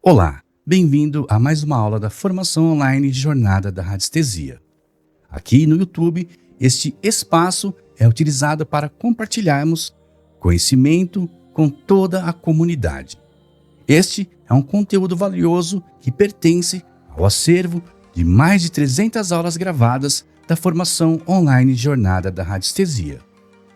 Olá, bem-vindo a mais uma aula da formação online de Jornada da Radiestesia. Aqui no YouTube, este espaço é utilizado para compartilharmos conhecimento com toda a comunidade. Este é um conteúdo valioso que pertence ao acervo de mais de 300 aulas gravadas da formação online de Jornada da Radiestesia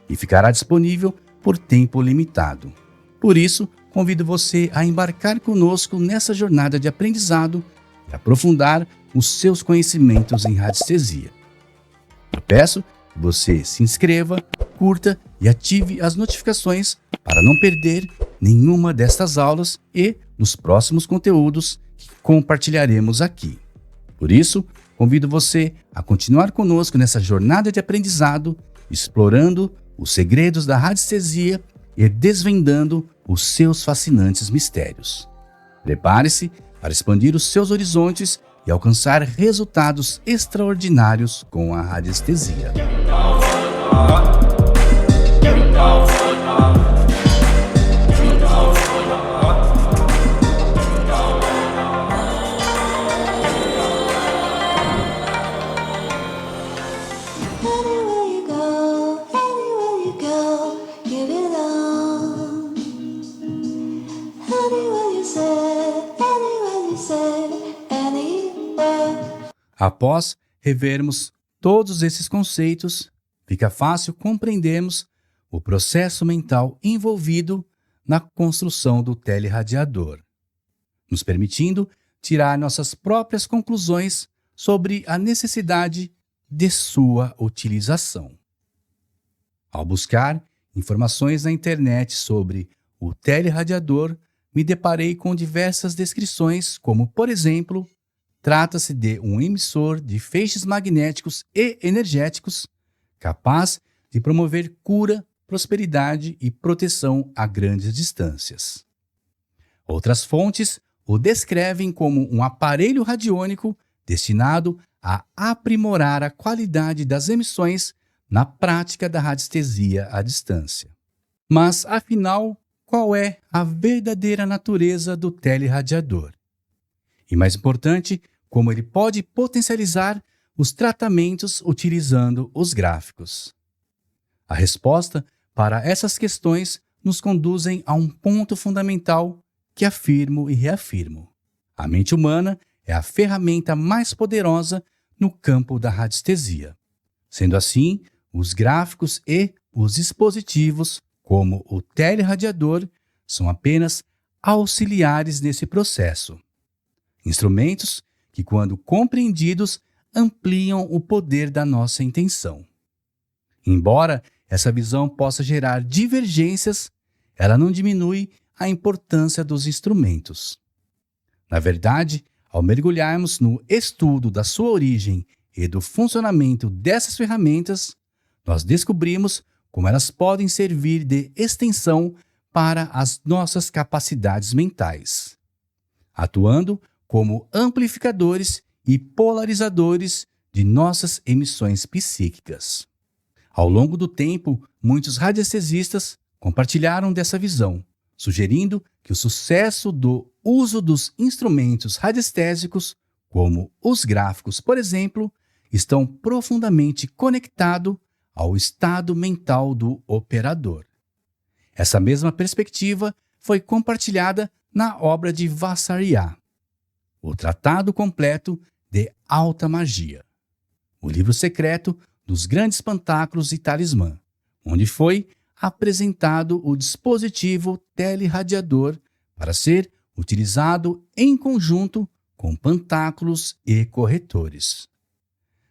e ficará disponível por tempo limitado. Por isso, convido você a embarcar conosco nessa jornada de aprendizado e aprofundar os seus conhecimentos em radiestesia. Eu peço que você se inscreva, curta e ative as notificações para não perder nenhuma destas aulas e dos próximos conteúdos que compartilharemos aqui. Por isso, convido você a continuar conosco nessa jornada de aprendizado, explorando os segredos da radiestesia e desvendando os seus fascinantes mistérios. Prepare-se para expandir os seus horizontes e alcançar resultados extraordinários com a radiestesia. Após revermos todos esses conceitos, fica fácil compreendermos o processo mental envolvido na construção do teleradiador, nos permitindo tirar nossas próprias conclusões sobre a necessidade de sua utilização. Ao buscar informações na internet sobre o teleradiador, me deparei com diversas descrições, como, por exemplo, trata-se de um emissor de feixes magnéticos e energéticos capaz de promover cura, prosperidade e proteção a grandes distâncias. Outras fontes o descrevem como um aparelho radiônico destinado a aprimorar a qualidade das emissões na prática da radiestesia à distância. Mas, afinal, qual é a verdadeira natureza do teleradiador? E mais importante, como ele pode potencializar os tratamentos utilizando os gráficos. A resposta para essas questões nos conduzem a um ponto fundamental que afirmo e reafirmo. A mente humana é a ferramenta mais poderosa no campo da radiestesia. Sendo assim, os gráficos e os dispositivos, como o teleradiador, são apenas auxiliares nesse processo. Instrumentos que, quando compreendidos, ampliam o poder da nossa intenção. Embora essa visão possa gerar divergências, ela não diminui a importância dos instrumentos. Na verdade, ao mergulharmos no estudo da sua origem e do funcionamento dessas ferramentas, nós descobrimos como elas podem servir de extensão para as nossas capacidades mentais, atuando como amplificadores e polarizadores de nossas emissões psíquicas. Ao longo do tempo, muitos radiestesistas compartilharam dessa visão, sugerindo que o sucesso do uso dos instrumentos radiestésicos, como os gráficos, por exemplo, estão profundamente conectados ao estado mental do operador. Essa mesma perspectiva foi compartilhada na obra de Vassariá, o Tratado Completo de Alta Magia, o livro secreto dos grandes pantáculos e talismã, onde foi apresentado o dispositivo teleradiador para ser utilizado em conjunto com pantáculos e corretores.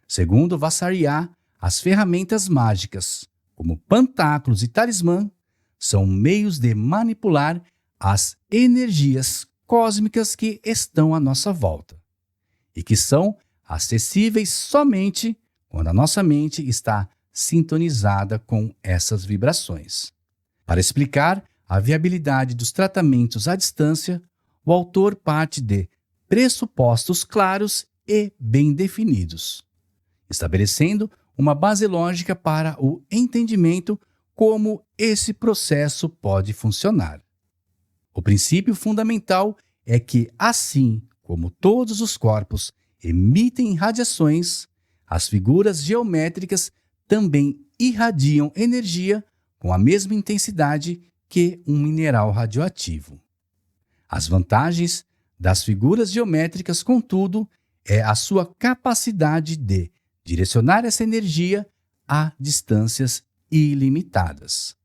Segundo Vassariá, as ferramentas mágicas, como pantáculos e talismã, são meios de manipular as energias cósmicas que estão à nossa volta e que são acessíveis somente quando a nossa mente está sintonizada com essas vibrações. Para explicar a viabilidade dos tratamentos à distância, o autor parte de pressupostos claros e bem definidos, estabelecendo uma base lógica para o entendimento como esse processo pode funcionar. O princípio fundamental é que, assim como todos os corpos emitem radiações, as figuras geométricas também irradiam energia com a mesma intensidade que um mineral radioativo. As vantagens das figuras geométricas, contudo, é a sua capacidade de direcionar essa energia a distâncias ilimitadas.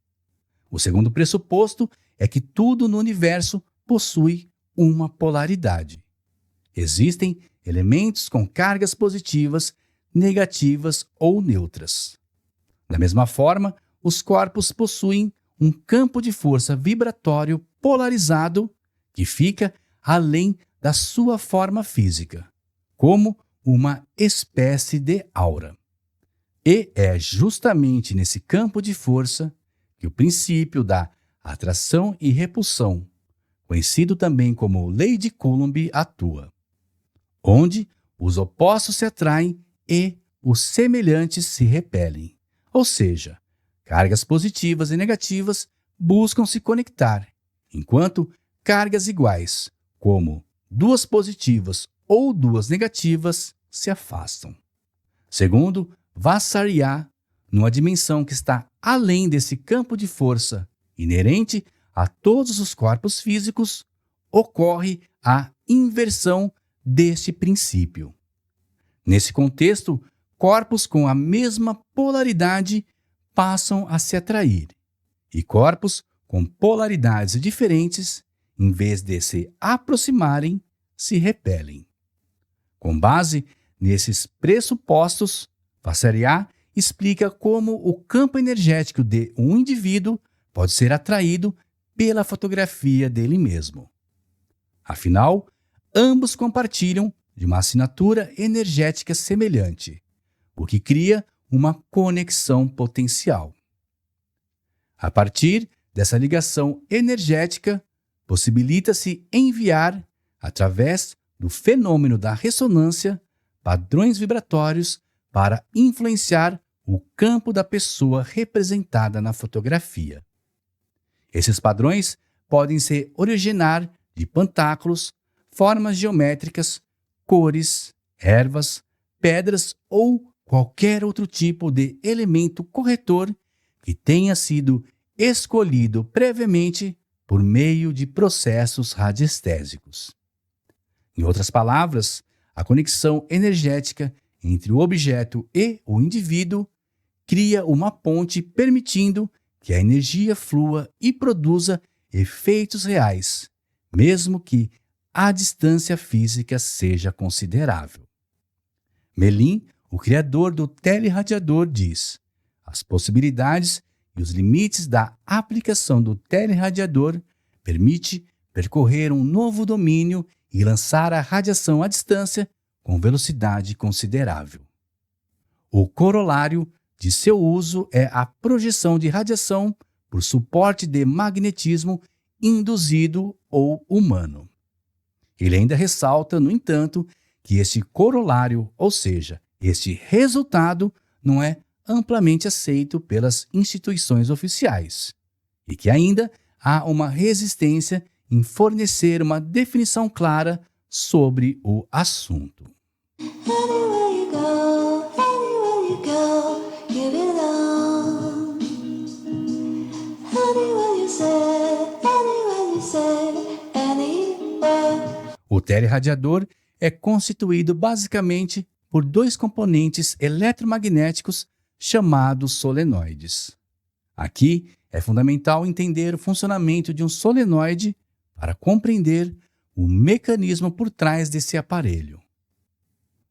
O segundo pressuposto é que tudo no universo possui uma polaridade. Existem elementos com cargas positivas, negativas ou neutras. Da mesma forma, os corpos possuem um campo de força vibratório polarizado que fica além da sua forma física, como uma espécie de aura. E é justamente nesse campo de força que o princípio da atração e repulsão, conhecido também como lei de Coulomb, atua, onde os opostos se atraem e os semelhantes se repelem. Ou seja, cargas positivas e negativas buscam se conectar, enquanto cargas iguais, como duas positivas ou duas negativas, se afastam. Segundo Vassariá, numa dimensão que está além desse campo de força inerente a todos os corpos físicos, ocorre a inversão deste princípio. Nesse contexto, corpos com a mesma polaridade passam a se atrair, e corpos com polaridades diferentes, em vez de se aproximarem, se repelem. Com base nesses pressupostos, Vassariá explica como o campo energético de um indivíduo pode ser atraído pela fotografia dele mesmo. Afinal, ambos compartilham de uma assinatura energética semelhante, o que cria uma conexão potencial. A partir dessa ligação energética, possibilita-se enviar, através do fenômeno da ressonância, padrões vibratórios para influenciar o campo da pessoa representada na fotografia. Esses padrões podem se originar de pantáculos, formas geométricas, cores, ervas, pedras ou qualquer outro tipo de elemento corretor que tenha sido escolhido previamente por meio de processos radiestésicos. Em outras palavras, a conexão energética entre o objeto e o indivíduo cria uma ponte permitindo que a energia flua e produza efeitos reais, mesmo que a distância física seja considerável. Melin, o criador do teleradiador, diz: as possibilidades e os limites da aplicação do teleradiador permite percorrer um novo domínio e lançar a radiação à distância com velocidade considerável. O corolário de seu uso é a projeção de radiação por suporte de magnetismo induzido ou humano. Ele ainda ressalta, no entanto, que este corolário, ou seja, este resultado, não é amplamente aceito pelas instituições oficiais e que ainda há uma resistência em fornecer uma definição clara sobre o assunto. Anywhere you go, you belong. Anywhere you say, anywhere. O teleradiador é constituído basicamente por dois componentes eletromagnéticos chamados solenoides. Aqui é fundamental entender o funcionamento de um solenoide para compreender o mecanismo por trás desse aparelho.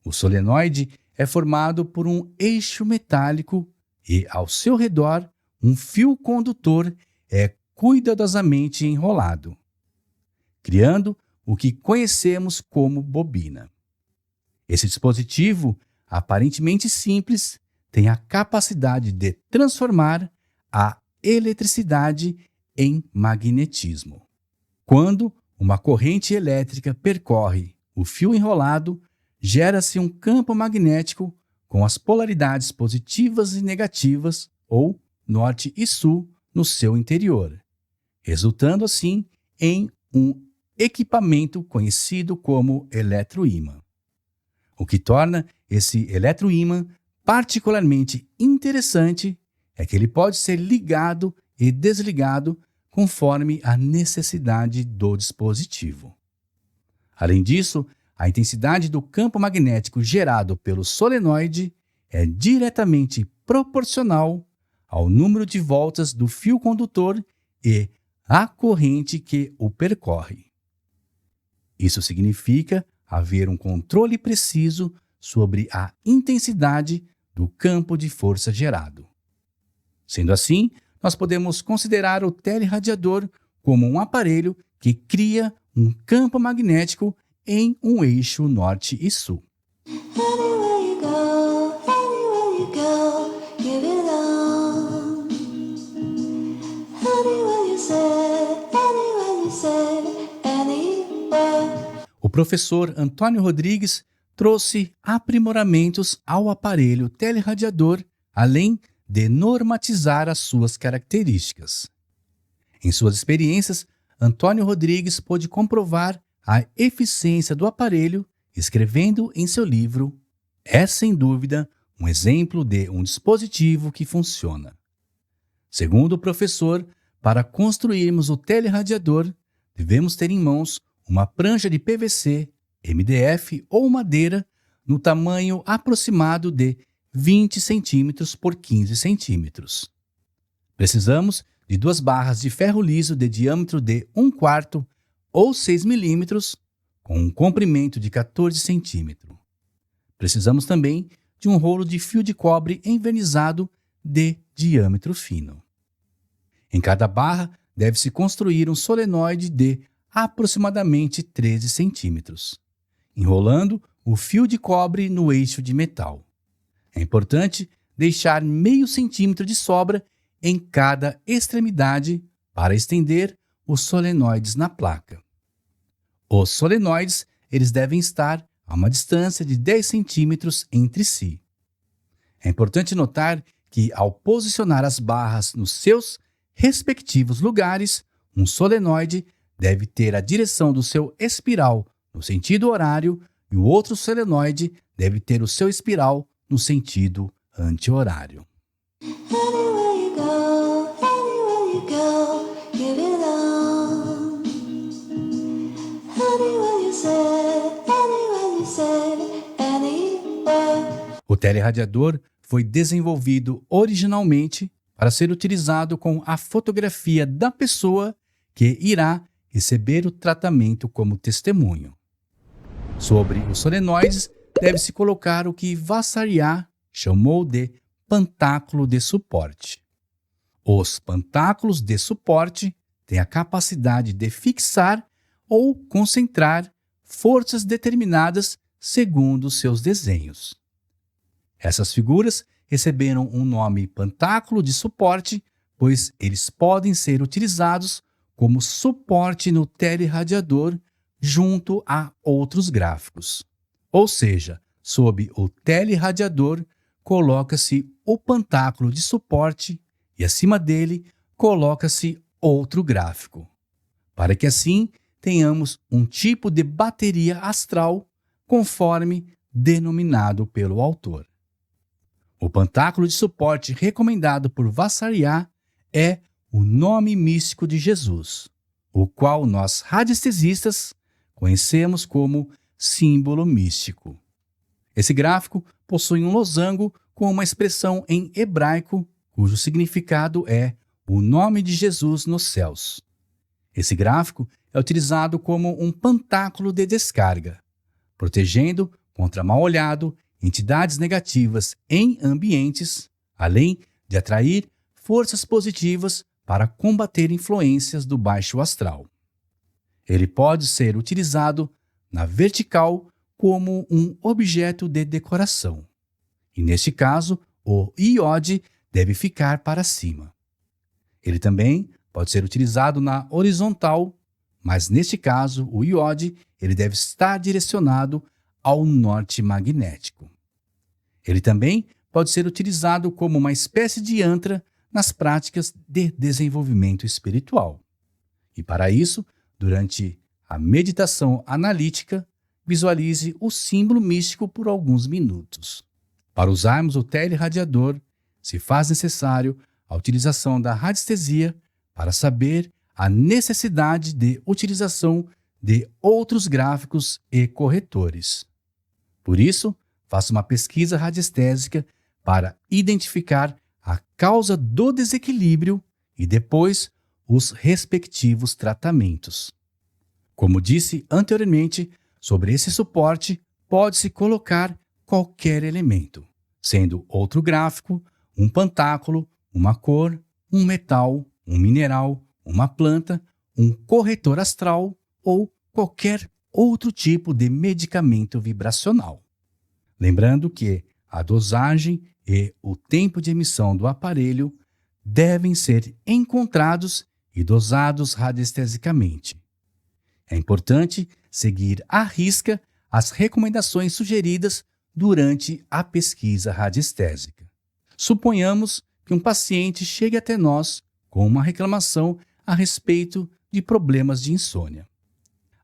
O solenoide é formado por um eixo metálico e, ao seu redor, um fio condutor é cuidadosamente enrolado, criando o que conhecemos como bobina. Esse dispositivo, aparentemente simples, tem a capacidade de transformar a eletricidade em magnetismo. Quando uma corrente elétrica percorre o fio enrolado, gera-se um campo magnético com as polaridades positivas e negativas, ou norte e sul, no seu interior, resultando assim em um equipamento conhecido como eletroímã. O que torna esse eletroímã particularmente interessante é que ele pode ser ligado e desligado conforme a necessidade do dispositivo. Além disso, a intensidade do campo magnético gerado pelo solenoide é diretamente proporcional ao número de voltas do fio condutor e à corrente que o percorre. Isso significa haver um controle preciso sobre a intensidade do campo de força gerado. Sendo assim, nós podemos considerar o teleradiador como um aparelho que cria um campo magnético em um eixo norte e sul. Anywhere you go, you belong. Anywhere you say, anywhere. O professor Antônio Rodrigues trouxe aprimoramentos ao aparelho teleradiador, além de normatizar as suas características. Em suas experiências, Antônio Rodrigues pôde comprovar a eficiência do aparelho, escrevendo em seu livro: é sem dúvida um exemplo de um dispositivo que funciona. Segundo o professor, para construirmos o teleradiador, devemos ter em mãos uma prancha de PVC, MDF ou madeira no tamanho aproximado de 20 cm por 15 cm. Precisamos de 2 barras de ferro liso de diâmetro de 1/4 ou 6 mm, com um comprimento de 14 cm. Precisamos também de um rolo de fio de cobre envernizado de diâmetro fino. Em cada barra deve-se construir um solenoide de aproximadamente 13 cm, enrolando o fio de cobre no eixo de metal. É importante deixar meio centímetro de sobra em cada extremidade para estender os solenoides na placa. Os solenoides eles devem estar a uma distância de 10 centímetros entre si. É importante notar que, ao posicionar as barras nos seus respectivos lugares, um solenoide deve ter a direção do seu espiral no sentido horário e o outro solenoide deve ter o seu espiral no sentido anti-horário. Anywhere you go, you belong. Anywhere you say, anywhere. O teleradiador foi desenvolvido originalmente para ser utilizado com a fotografia da pessoa que irá receber o tratamento como testemunho. Sobre os solenoides, deve-se colocar o que Vassariá chamou de pantáculo de suporte. Os pantáculos de suporte têm a capacidade de fixar ou concentrar forças determinadas segundo seus desenhos. Essas figuras receberam um nome pantáculo de suporte, pois eles podem ser utilizados como suporte no teleradiador junto a outros gráficos. Ou seja, sob o teleradiador coloca-se o pantáculo de suporte e acima dele coloca-se outro gráfico, para que assim tenhamos um tipo de bateria astral conforme denominado pelo autor. O pantáculo de suporte recomendado por Vassariá é o nome místico de Jesus, o qual nós radiestesistas conhecemos como símbolo místico. Esse gráfico possui um losango com uma expressão em hebraico, cujo significado é o nome de Jesus nos céus. Esse gráfico é utilizado como um pantáculo de descarga, protegendo contra mal-olhado, entidades negativas em ambientes, além de atrair forças positivas para combater influências do baixo astral. Ele pode ser utilizado na vertical como um objeto de decoração. E neste caso, o iode deve ficar para cima. Ele também pode ser utilizado na horizontal, mas neste caso, o iode ele deve estar direcionado ao norte magnético. Ele também pode ser utilizado como uma espécie de yantra nas práticas de desenvolvimento espiritual. E para isso, durante a meditação analítica, visualize o símbolo místico por alguns minutos. Para usarmos o teleradiador, se faz necessário a utilização da radiestesia para saber a necessidade de utilização de outros gráficos e corretores. Por isso, faça uma pesquisa radiestésica para identificar a causa do desequilíbrio e depois os respectivos tratamentos. Como disse anteriormente, sobre esse suporte pode-se colocar qualquer elemento, sendo outro gráfico, um pantáculo, uma cor, um metal, um mineral, uma planta, um corretor astral ou qualquer outro tipo de medicamento vibracional. Lembrando que a dosagem e o tempo de emissão do aparelho devem ser encontrados e dosados radiestesicamente. É importante seguir à risca as recomendações sugeridas durante a pesquisa radiestésica. Suponhamos que um paciente chegue até nós com uma reclamação a respeito de problemas de insônia.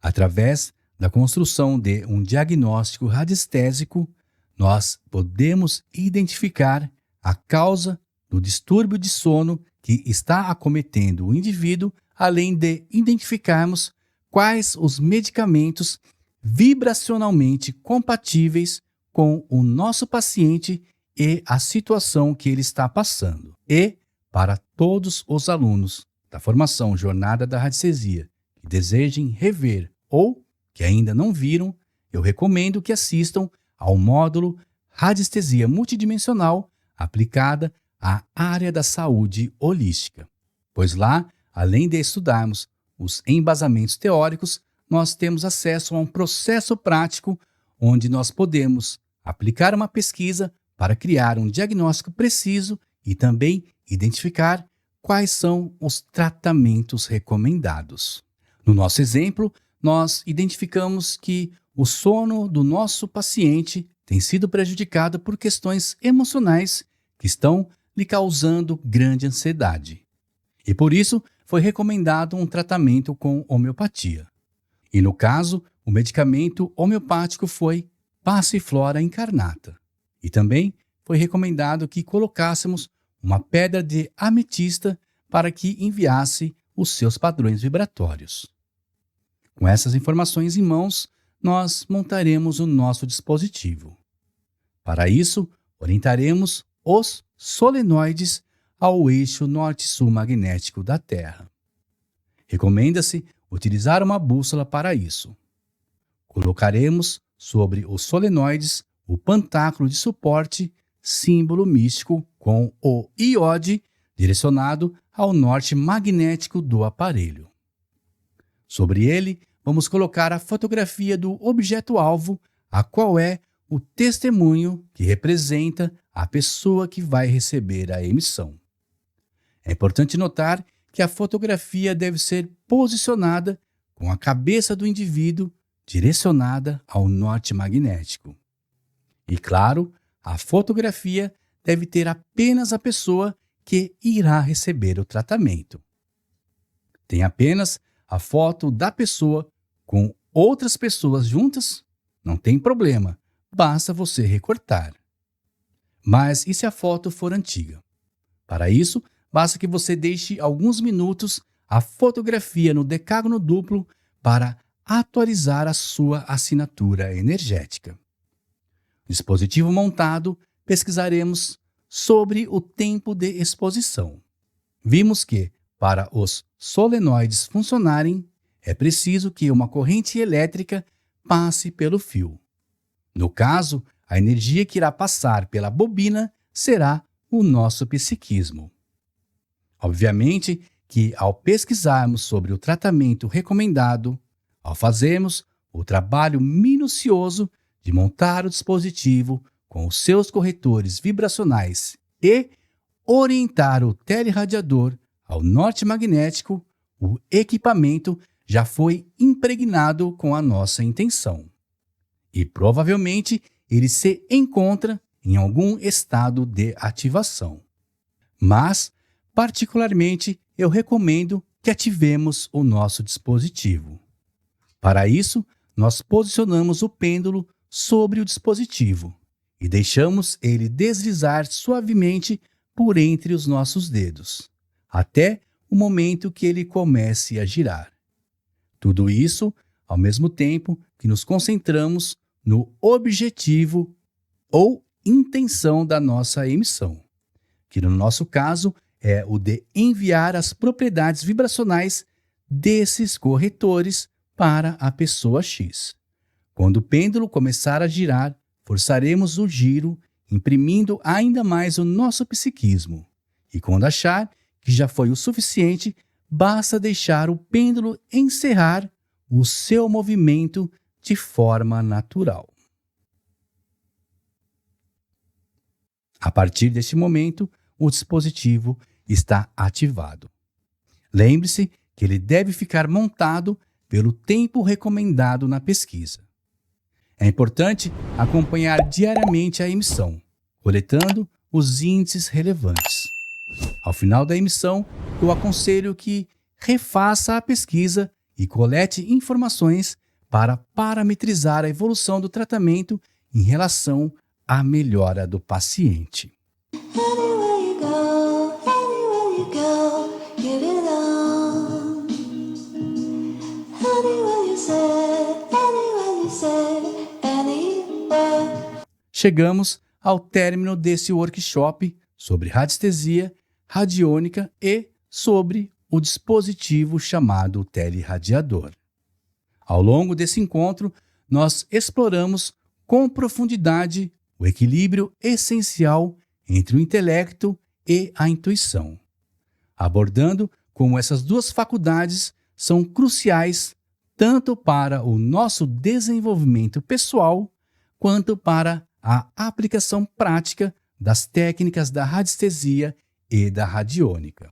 Através da construção de um diagnóstico radiestésico, nós podemos identificar a causa do distúrbio de sono que está acometendo o indivíduo, além de identificarmos quais os medicamentos vibracionalmente compatíveis com o nosso paciente e a situação que ele está passando. E, para todos os alunos da formação Jornada da Radiestesia que desejem rever ou que ainda não viram, eu recomendo que assistam ao módulo Radiestesia Multidimensional aplicada à área da saúde holística. Pois lá, além de estudarmos os embasamentos teóricos, nós temos acesso a um processo prático onde nós podemos aplicar uma pesquisa para criar um diagnóstico preciso e também identificar quais são os tratamentos recomendados. No nosso exemplo, nós identificamos que o sono do nosso paciente tem sido prejudicado por questões emocionais que estão lhe causando grande ansiedade. E por isso foi recomendado um tratamento com homeopatia. E no caso, o medicamento homeopático foi Passiflora incarnata. E também foi recomendado que colocássemos uma pedra de ametista para que enviasse os seus padrões vibratórios. Com essas informações em mãos, nós montaremos o nosso dispositivo. Para isso, orientaremos os solenoides ao eixo norte-sul magnético da Terra. Recomenda-se utilizar uma bússola para isso. Colocaremos sobre os solenoides o pantáculo de suporte, símbolo místico com o iode direcionado ao norte magnético do aparelho. Sobre ele, vamos colocar a fotografia do objeto-alvo, a qual é o testemunho que representa a pessoa que vai receber a emissão. É importante notar que a fotografia deve ser posicionada com a cabeça do indivíduo direcionada ao norte magnético. E claro, a fotografia deve ter apenas a pessoa que irá receber o tratamento. Tem apenas a foto da pessoa com outras pessoas juntas? Não tem problema, basta você recortar. Mas e se a foto for antiga? Para isso, basta que você deixe alguns minutos a fotografia no decágono duplo para atualizar a sua assinatura energética. Dispositivo montado, pesquisaremos sobre o tempo de exposição. Vimos que, para os solenoides funcionarem, é preciso que uma corrente elétrica passe pelo fio. No caso, a energia que irá passar pela bobina será o nosso psiquismo. Obviamente que, ao pesquisarmos sobre o tratamento recomendado, ao fazermos o trabalho minucioso de montar o dispositivo com os seus corretores vibracionais e orientar o teleradiador ao norte magnético, o equipamento já foi impregnado com a nossa intenção. E provavelmente ele se encontra em algum estado de ativação. Mas, particularmente, eu recomendo que ativemos o nosso dispositivo. Para isso, nós posicionamos o pêndulo sobre o dispositivo e deixamos ele deslizar suavemente por entre os nossos dedos, até o momento que ele comece a girar. Tudo isso ao mesmo tempo que nos concentramos no objetivo ou intenção da nossa emissão, que no nosso caso é o de enviar as propriedades vibracionais desses corretores para a pessoa X. Quando o pêndulo começar a girar, forçaremos o giro, imprimindo ainda mais o nosso psiquismo. E quando achar que já foi o suficiente, basta deixar o pêndulo encerrar o seu movimento de forma natural. A partir deste momento, o dispositivo está ativado. Lembre-se que ele deve ficar montado pelo tempo recomendado na pesquisa. É importante acompanhar diariamente a emissão, coletando os índices relevantes. Ao final da emissão, eu aconselho que refaça a pesquisa e colete informações para parametrizar a evolução do tratamento em relação à melhora do paciente. Anywhere you go, give it on. Anywhere you said, anywhere. Chegamos ao término desse workshop sobre radiestesia radiônica e sobre o dispositivo chamado teleradiador. Ao longo desse encontro, nós exploramos com profundidade o equilíbrio essencial entre o intelecto e a intuição, abordando como essas duas faculdades são cruciais tanto para o nosso desenvolvimento pessoal quanto para a aplicação prática das técnicas da radiestesia e da radiônica.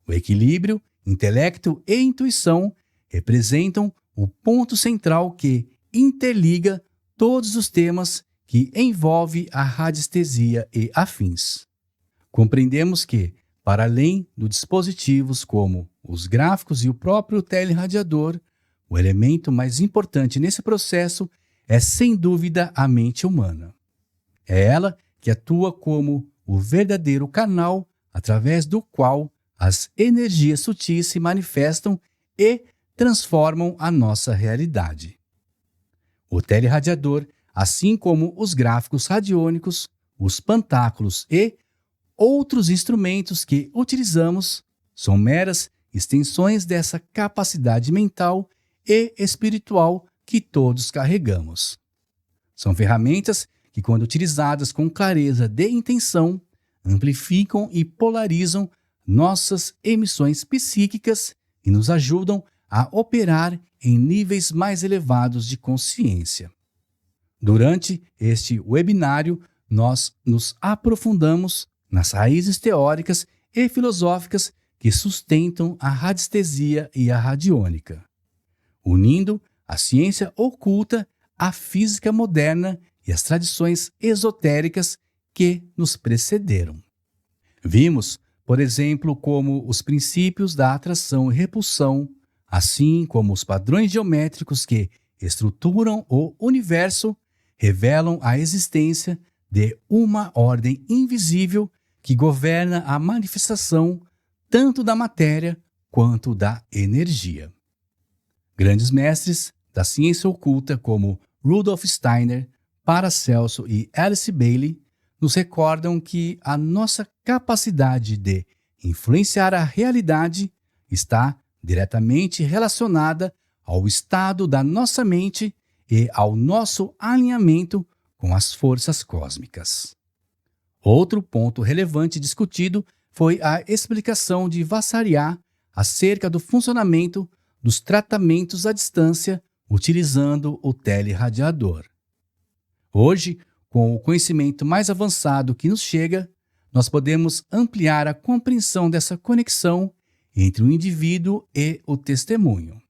O equilíbrio, intelecto e intuição representam o ponto central que interliga todos os temas que envolvem a radiestesia e afins. Compreendemos que, para além dos dispositivos como os gráficos e o próprio teleradiador, o elemento mais importante nesse processo é, sem dúvida, a mente humana. É ela que atua como o verdadeiro canal através do qual as energias sutis se manifestam e transformam a nossa realidade. O teleradiador, assim como os gráficos radiônicos, os pantáculos e outros instrumentos que utilizamos, são meras extensões dessa capacidade mental e espiritual que todos carregamos. São ferramentas que, quando utilizadas com clareza de intenção, amplificam e polarizam nossas emissões psíquicas e nos ajudam a operar em níveis mais elevados de consciência. Durante este webinário, nós nos aprofundamos nas raízes teóricas e filosóficas que sustentam a radiestesia e a radiônica, unindo a ciência oculta à física moderna e as tradições esotéricas que nos precederam. Vimos, por exemplo, como os princípios da atração e repulsão, assim como os padrões geométricos que estruturam o universo, revelam a existência de uma ordem invisível que governa a manifestação tanto da matéria quanto da energia. Grandes mestres da ciência oculta como Rudolf Steiner, Paracelso e Alice Bailey nos recordam que a nossa capacidade de influenciar a realidade está diretamente relacionada ao estado da nossa mente e ao nosso alinhamento com as forças cósmicas. Outro ponto relevante discutido foi a explicação de Vassariá acerca do funcionamento dos tratamentos à distância utilizando o teleradiador. Hoje, com o conhecimento mais avançado que nos chega, nós podemos ampliar a compreensão dessa conexão entre o indivíduo e o testemunho.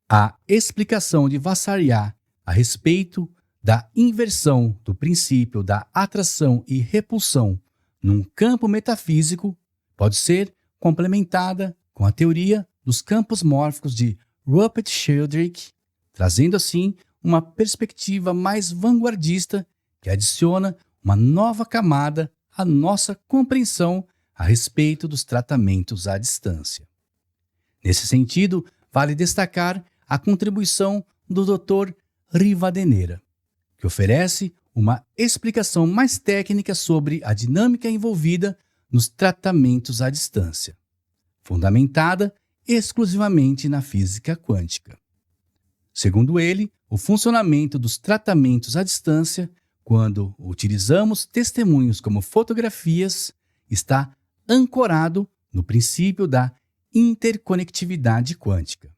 A explicação de Vassariá a respeito da inversão do princípio da atração e repulsão num campo metafísico pode ser complementada com a teoria dos campos mórficos de Rupert Sheldrake, trazendo assim uma perspectiva mais vanguardista que adiciona uma nova camada à nossa compreensão a respeito dos tratamentos à distância. Nesse sentido, vale destacar a contribuição do Dr. Rivadeneira, que oferece uma explicação mais técnica sobre a dinâmica envolvida nos tratamentos à distância, fundamentada exclusivamente na física quântica. Segundo ele, o funcionamento dos tratamentos à distância, quando utilizamos testemunhos como fotografias, está ancorado no princípio da interconectividade quântica.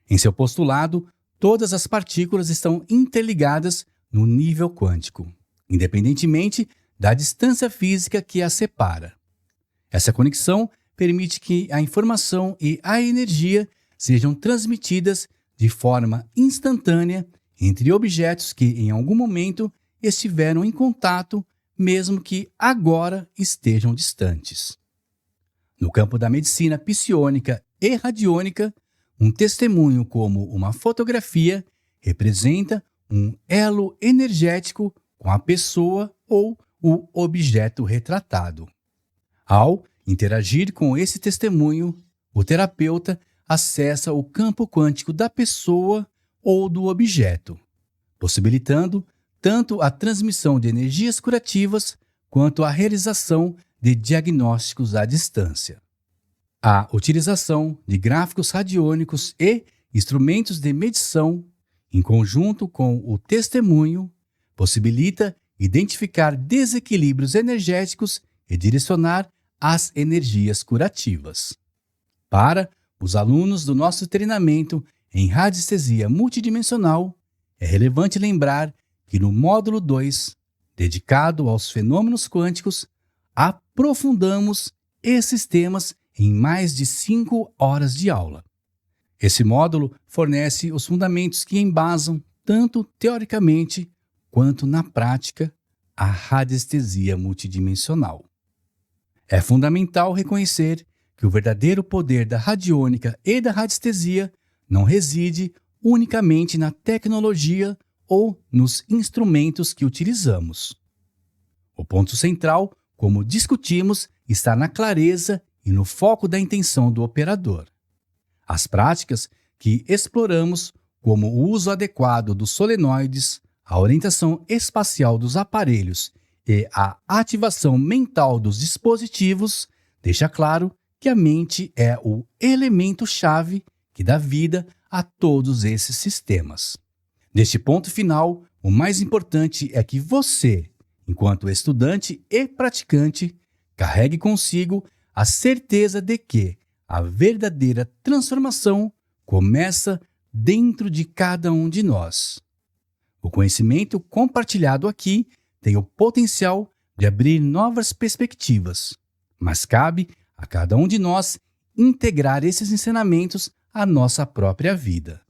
Em seu postulado, todas as partículas estão interligadas no nível quântico, independentemente da distância física que as separa. Essa conexão permite que a informação e a energia sejam transmitidas de forma instantânea entre objetos que, em algum momento, estiveram em contato, mesmo que agora estejam distantes. No campo da medicina psiônica e radiônica, um testemunho como uma fotografia representa um elo energético com a pessoa ou o objeto retratado. Ao interagir com esse testemunho, o terapeuta acessa o campo quântico da pessoa ou do objeto, possibilitando tanto a transmissão de energias curativas quanto a realização de diagnósticos à distância. A utilização de gráficos radiônicos e instrumentos de medição, em conjunto com o testemunho, possibilita identificar desequilíbrios energéticos e direcionar as energias curativas. Para os alunos do nosso treinamento em radiestesia multidimensional, é relevante lembrar que no módulo 2, dedicado aos fenômenos quânticos, aprofundamos esses temas em mais de 5 horas de aula. Esse módulo fornece os fundamentos que embasam, tanto teoricamente quanto na prática, a radiestesia multidimensional. É fundamental reconhecer que o verdadeiro poder da radiônica e da radiestesia não reside unicamente na tecnologia ou nos instrumentos que utilizamos. O ponto central, como discutimos, está na clareza e no foco da intenção do operador. As práticas que exploramos, como o uso adequado dos solenoides, a orientação espacial dos aparelhos e a ativação mental dos dispositivos, deixa claro que a mente é o elemento-chave que dá vida a todos esses sistemas. Neste ponto final, o mais importante é que você, enquanto estudante e praticante, carregue consigo a certeza de que a verdadeira transformação começa dentro de cada um de nós. O conhecimento compartilhado aqui tem o potencial de abrir novas perspectivas, mas cabe a cada um de nós integrar esses ensinamentos à nossa própria vida.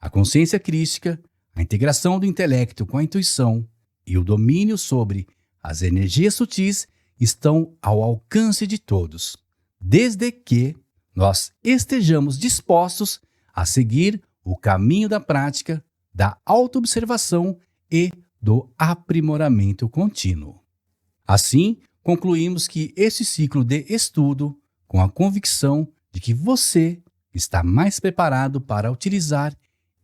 A consciência crística, a integração do intelecto com a intuição e o domínio sobre as energias sutis estão ao alcance de todos, desde que nós estejamos dispostos a seguir o caminho da prática, da autoobservação e do aprimoramento contínuo. Assim, concluímos que esse ciclo de estudo, com a convicção de que você está mais preparado para utilizar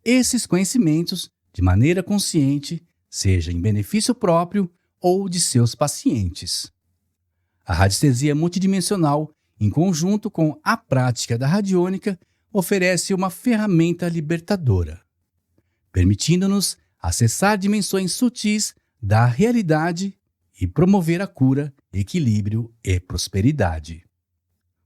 esses conhecimentos de maneira consciente, seja em benefício próprio ou de seus pacientes. A radiestesia multidimensional, em conjunto com a prática da radiônica, oferece uma ferramenta libertadora, permitindo-nos acessar dimensões sutis da realidade e promover a cura, equilíbrio e prosperidade.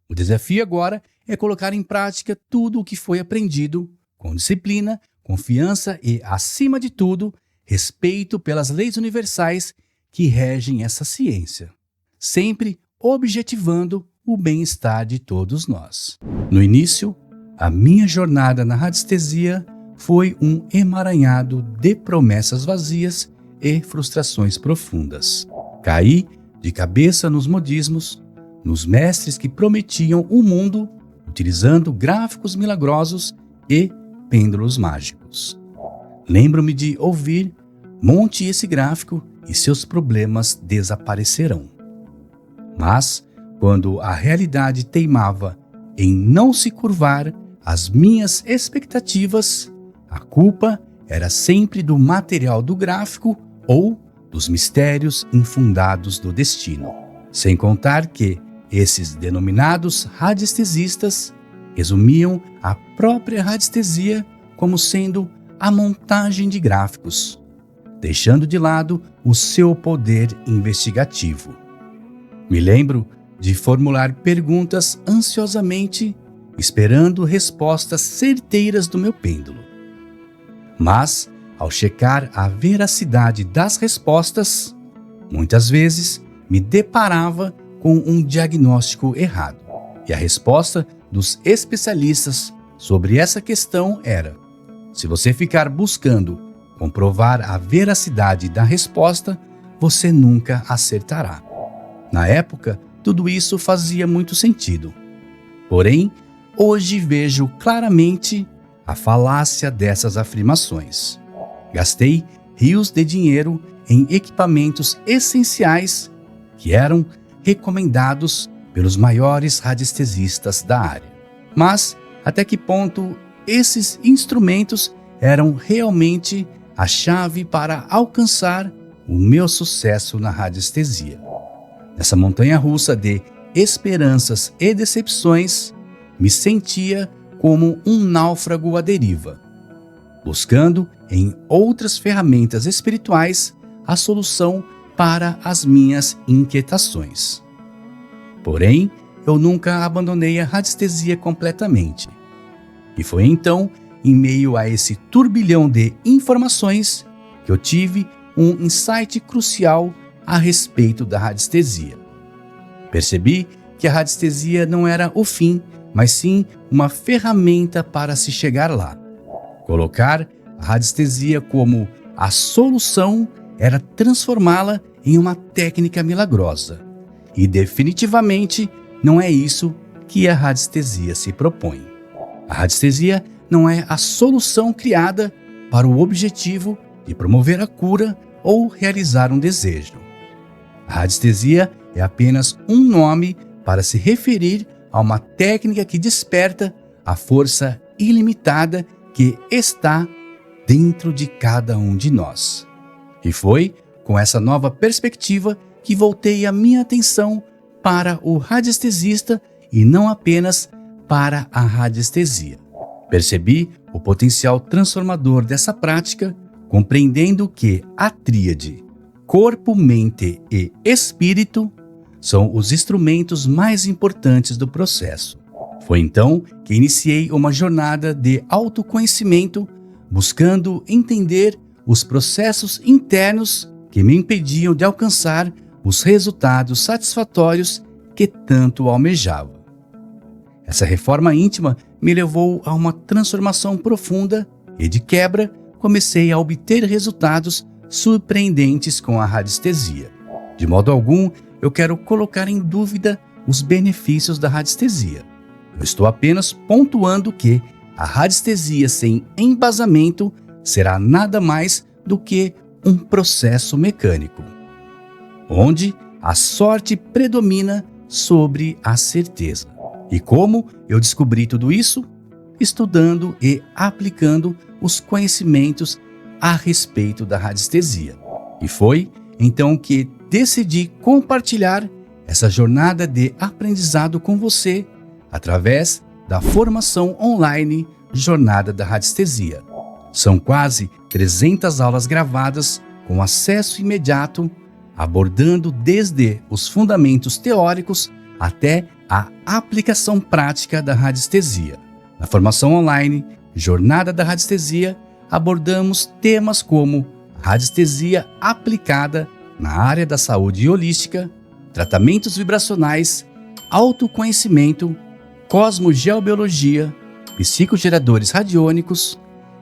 O desafio agora é colocar em prática tudo o que foi aprendido, com disciplina, confiança e, acima de tudo, respeito pelas leis universais que regem essa ciência, sempre objetivando o bem-estar de todos nós. No início, a minha jornada na radiestesia foi um emaranhado de promessas vazias e frustrações profundas. Caí de cabeça nos modismos, nos mestres que prometiam o mundo, utilizando gráficos milagrosos e pêndulos mágicos. Lembro-me de ouvir: monte esse gráfico e seus problemas desaparecerão. Mas, quando a realidade teimava em não se curvar às minhas expectativas, a culpa era sempre do material do gráfico ou dos mistérios infundados do destino. Sem contar que esses denominados radiestesistas resumiam a própria radiestesia como sendo a montagem de gráficos, deixando de lado o seu poder investigativo. Me lembro de formular perguntas ansiosamente, esperando respostas certeiras do meu pêndulo. Mas, ao checar a veracidade das respostas, muitas vezes me deparava com um diagnóstico errado. E a resposta dos especialistas sobre essa questão era: se você ficar buscando comprovar a veracidade da resposta, você nunca acertará. Na época, tudo isso fazia muito sentido. Porém, hoje vejo claramente a falácia dessas afirmações. Gastei rios de dinheiro em equipamentos essenciais que eram recomendados pelos maiores radiestesistas da área. Mas até que ponto esses instrumentos eram realmente a chave para alcançar o meu sucesso na radiestesia? Nessa montanha-russa de esperanças e decepções, me sentia como um náufrago à deriva, buscando em outras ferramentas espirituais a solução para as minhas inquietações. Porém, eu nunca abandonei a radiestesia completamente. E foi então, em meio a esse turbilhão de informações, que eu tive um insight crucial a respeito da radiestesia. Percebi que a radiestesia não era o fim, mas sim uma ferramenta para se chegar lá. Colocar a radiestesia como a solução era transformá-la em uma técnica milagrosa. E definitivamente não é isso que a radiestesia se propõe. A radiestesia não é a solução criada para o objetivo de promover a cura ou realizar um desejo. A radiestesia é apenas um nome para se referir a uma técnica que desperta a força ilimitada que está dentro de cada um de nós. E foi com essa nova perspectiva que voltei a minha atenção para o radiestesista e não apenas para a radiestesia. Percebi o potencial transformador dessa prática, compreendendo que a tríade corpo, mente e espírito são os instrumentos mais importantes do processo. Foi então que iniciei uma jornada de autoconhecimento, buscando entender os processos internos que me impediam de alcançar os resultados satisfatórios que tanto almejava. Essa reforma íntima me levou a uma transformação profunda e, de quebra, comecei a obter resultados surpreendentes com a radiestesia. De modo algum, eu quero colocar em dúvida os benefícios da radiestesia. Eu estou apenas pontuando que a radiestesia sem embasamento será nada mais do que um processo mecânico, onde a sorte predomina sobre a certeza. E como eu descobri tudo isso? Estudando e aplicando os conhecimentos a respeito da radiestesia. E foi então que decidi compartilhar essa jornada de aprendizado com você através da formação online Jornada da Radiestesia. São quase 300 aulas gravadas com acesso imediato, abordando desde os fundamentos teóricos até a aplicação prática da radiestesia. Na formação online Jornada da Radiestesia, abordamos temas como radiestesia aplicada na área da saúde holística, tratamentos vibracionais, autoconhecimento, cosmogeobiologia, psicogeradores radiônicos,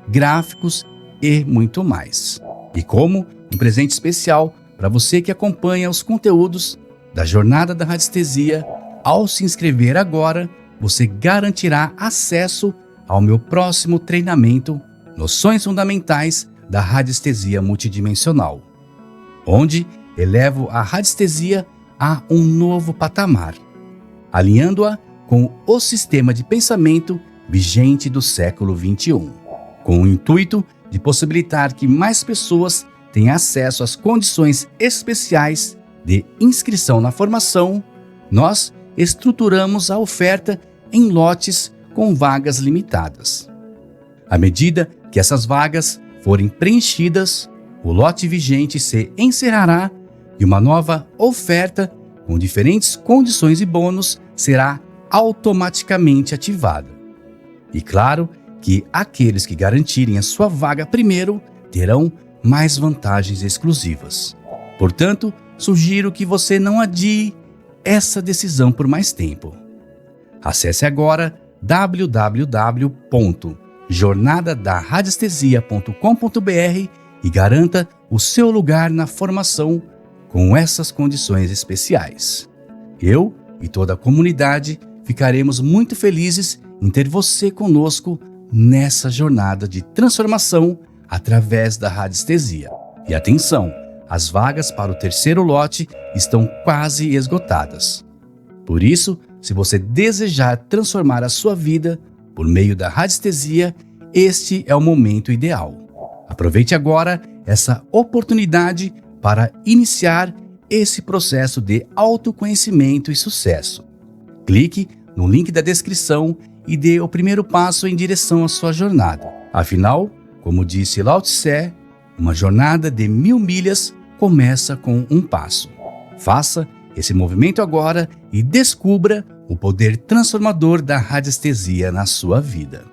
gráficos e muito mais. E como um presente especial para você que acompanha os conteúdos da Jornada da Radiestesia, ao se inscrever agora, você garantirá acesso ao meu próximo treinamento Noções Fundamentais da Radiestesia Multidimensional, onde elevo a radiestesia a um novo patamar, alinhando-a com o sistema de pensamento vigente do século XXI, com o intuito de possibilitar que mais pessoas tenham acesso às condições especiais de inscrição na formação. Nós estruturamos a oferta em lotes com vagas limitadas. À medida que essas vagas forem preenchidas, o lote vigente se encerrará e uma nova oferta com diferentes condições e bônus será automaticamente ativada. E claro que aqueles que garantirem a sua vaga primeiro terão mais vantagens exclusivas. Portanto, sugiro que você não adie essa decisão por mais tempo. Acesse agora www.jornadadaradiestesia.com.br e garanta o seu lugar na formação com essas condições especiais. Eu e toda a comunidade ficaremos muito felizes em ter você conosco nessa jornada de transformação através da radiestesia. E atenção, as vagas para o terceiro lote estão quase esgotadas. Por isso, se você desejar transformar a sua vida por meio da radiestesia, este é o momento ideal. Aproveite agora essa oportunidade para iniciar esse processo de autoconhecimento e sucesso. Clique no link da descrição e dê o primeiro passo em direção à sua jornada. Afinal, como disse Lao Tse, uma jornada de 1000 milhas começa com um passo. Faça esse movimento agora e descubra o poder transformador da radiestesia na sua vida.